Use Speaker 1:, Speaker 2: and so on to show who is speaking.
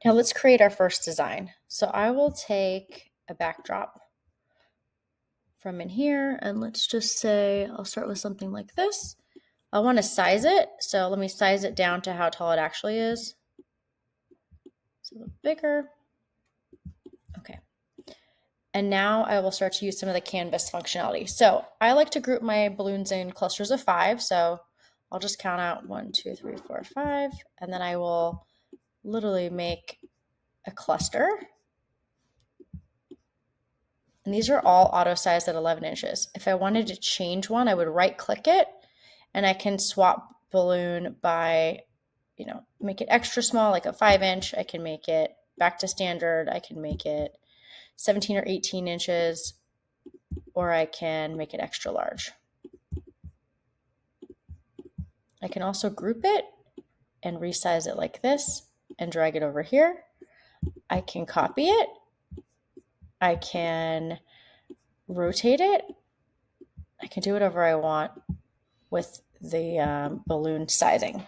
Speaker 1: Now let's create our first design. So I will take a backdrop from in here, and let's just say I'll start with something like this. I want to size it, so let me size it down to how tall it actually is. It's a little bigger. Okay. And now I will start to use some of the canvas functionality. So I like to group my balloons in clusters of 5. So I'll just count out 1, 2, 3, 4, 5, and then I will literally make a cluster. And these are all auto sized at 11 inches. If I wanted to change one, I would right click it and I can swap balloon by, make it extra small, like a 5-inch. I can make it back to standard. I can make it 17 or 18 inches, or I can make it extra large. I can also group it and resize it like this and drag it over here. I can copy it. I can rotate it. I can do whatever I want with the balloon sizing.